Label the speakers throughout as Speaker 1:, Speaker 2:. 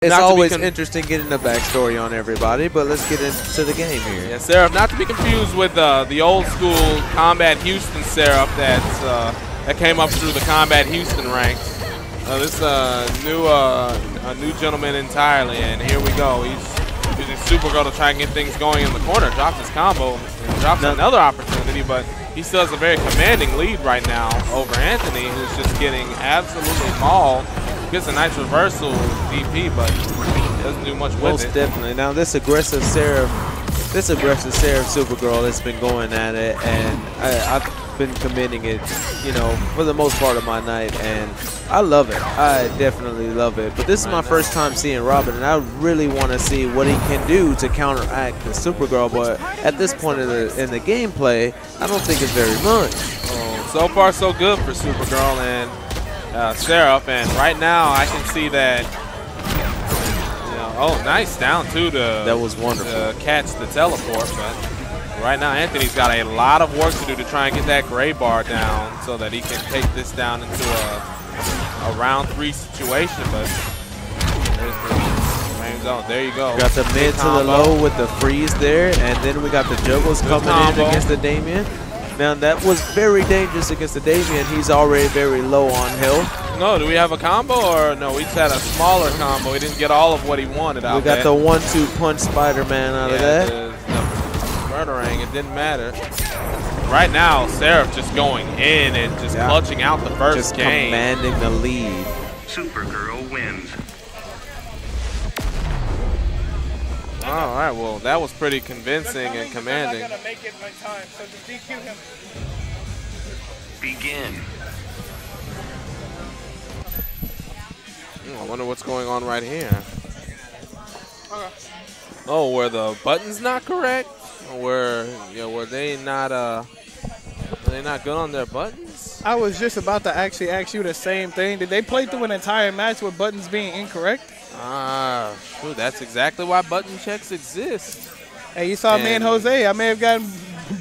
Speaker 1: It's always interesting getting the backstory on everybody, but let's get into the game here.
Speaker 2: Yeah, Seraph, not to be confused with the old school Combat Houston Seraph that came up through the Combat Houston ranks. This a new gentleman entirely, and here we go. He's using Supergirl to try and get things going in the corner. Drops his combo, and drops another opportunity, but he still has a very commanding lead right now over Anthony, who's just getting absolutely mauled. Gets a nice reversal DP, but doesn't do much with it.
Speaker 1: Most definitely. Now this aggressive Seraph Supergirl has been going at it, and I've been commending it, you know, for the most part of my night, and I love it. I definitely love it. But this is my first time seeing Robin, and I really want to see what he can do to counteract the Supergirl. But at this point in the gameplay, I don't think it's very much.
Speaker 2: Oh, so far so good for Supergirl and Seraph, and right now I can see that. Oh, nice down two
Speaker 1: that was wonderful
Speaker 2: to catch the teleport, but right now Anthony's got a lot of work to do to try and get that gray bar down so that he can take this down into a round 3 situation. But there's the main zone. There you go.
Speaker 1: Got the mid to the low with the freeze there, and then we got the juggles coming in against the Damien. Now that was very dangerous against the Damien. He's already very low on health.
Speaker 2: No, do we have a combo, or no? We just had a smaller combo. He didn't get all of what he wanted out there.
Speaker 1: We got the 1-2 punch Spider-Man out of that.
Speaker 2: The murdering, it didn't matter. Right now, Seraph just going in and just clutching out the first game.
Speaker 1: Commanding the lead.
Speaker 3: Supergirl wins.
Speaker 2: All right, well, that was pretty convincing and commanding.
Speaker 4: I'm not gonna make it my time, so just DQ him.
Speaker 3: Begin.
Speaker 2: I wonder what's going on right here. Okay. Oh, were the buttons not correct? Or were they not good on their buttons?
Speaker 4: I was just about to actually ask you the same thing. Did they play through an entire match with buttons being incorrect?
Speaker 2: Shoot, that's exactly why button checks exist.
Speaker 4: Hey, you saw me and Jose. I may have gotten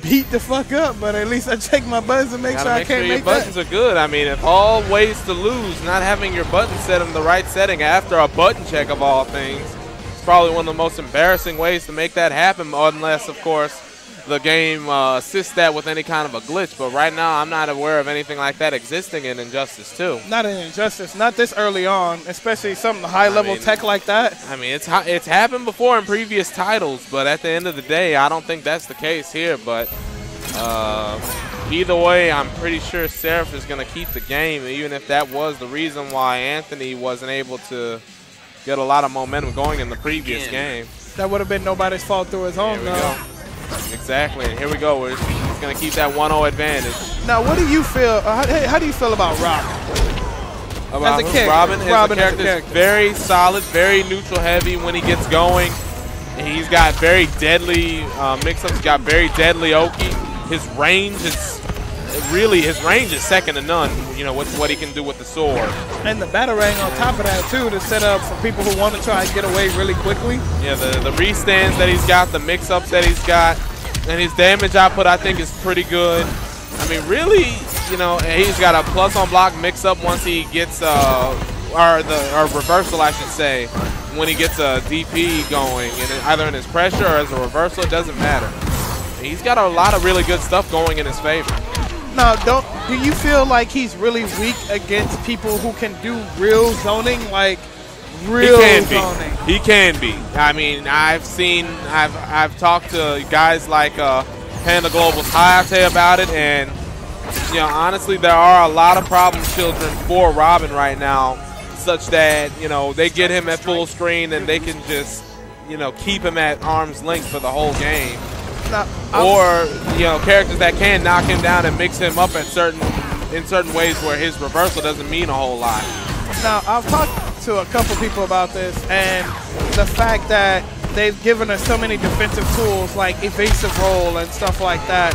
Speaker 4: beat the fuck up, but at least I checked my buttons and make sure I can't make that.
Speaker 2: Your buttons are good. I mean, if all ways to lose, not having your buttons set in the right setting after a button check of all things, it's probably one of the most embarrassing ways to make that happen, unless, of course, the game assists that with any kind of a glitch. But right now, I'm not aware of anything like that existing in Injustice 2.
Speaker 4: Not in Injustice, not this early on, especially some high-level tech like that.
Speaker 2: I mean, it's happened before in previous titles, but at the end of the day, I don't think that's the case here. But either way, I'm pretty sure Seraph is going to keep the game, even if that was the reason why Anthony wasn't able to get a lot of momentum going in the previous game.
Speaker 4: That would have been nobody's fault through his own, though.
Speaker 2: Exactly, and here we go. He's going to keep that 1-0 advantage.
Speaker 4: Now, what do you feel? How do you feel about Robin?
Speaker 2: As a character, Robin as a character is very solid, very neutral heavy when he gets going. He's got very deadly mix-ups. He's got very deadly Oki. His range is second to none. You know, with what he can do with the sword. And the batarang on top of that too, to set up for people who want to try and get away really quickly. Yeah, the restands that he's got, the mix-ups that he's got, and his damage output I think is pretty good. I mean, really, you know, he's got a plus on block mix-up once he gets or reversal, I should say, when he gets a DP going, and either in his pressure or as a reversal, it doesn't matter. He's got a lot of really good stuff going in his favor. Now, do you feel like he's really weak against people who can do real zoning, like real zoning? He can be. I mean, I've talked to guys like Panda Global's Hayate about it, and you know, honestly, there are a lot of problem children for Robin right now, such that, you know, they get him at full screen and they can just, you know, keep him at arm's length for the whole game. Or, you know, characters that can knock him down and mix him up at in certain ways where his reversal doesn't mean a whole lot. Now, I've talked to a couple people about this, and the fact that they've given us so many defensive tools like evasive roll and stuff like that,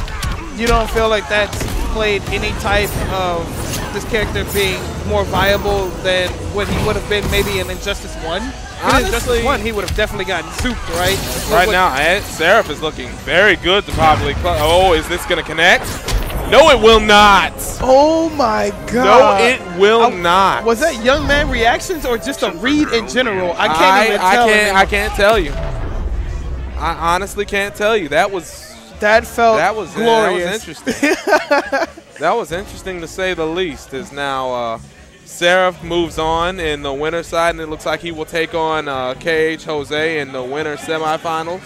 Speaker 2: you don't feel like that's played any type of this character being more viable than what he would have been maybe in Injustice 1? Honestly, in Injustice 1, he would have definitely gotten souped, right? Right now, Seraph is looking very good to probably. Oh, is this going to connect? No, it will not.
Speaker 4: Oh my God.
Speaker 2: No, it will not.
Speaker 4: Was that young man reactions or just a read in general? I can't even tell.
Speaker 2: I can't tell you. I honestly can't tell you. That was
Speaker 4: glorious.
Speaker 2: That was interesting. That was interesting to say the least. Is now Seraph moves on in the winner's side, and it looks like he will take on KH Jose in the winner's semifinals.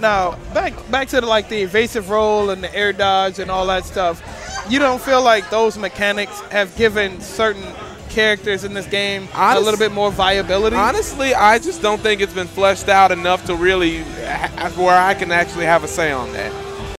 Speaker 4: Now, back to the evasive roll and the air dodge and all that stuff. You don't feel like those mechanics have given certain characters in this game a little bit more viability?
Speaker 2: Honestly, I just don't think it's been fleshed out enough to really where I can actually have a say on that.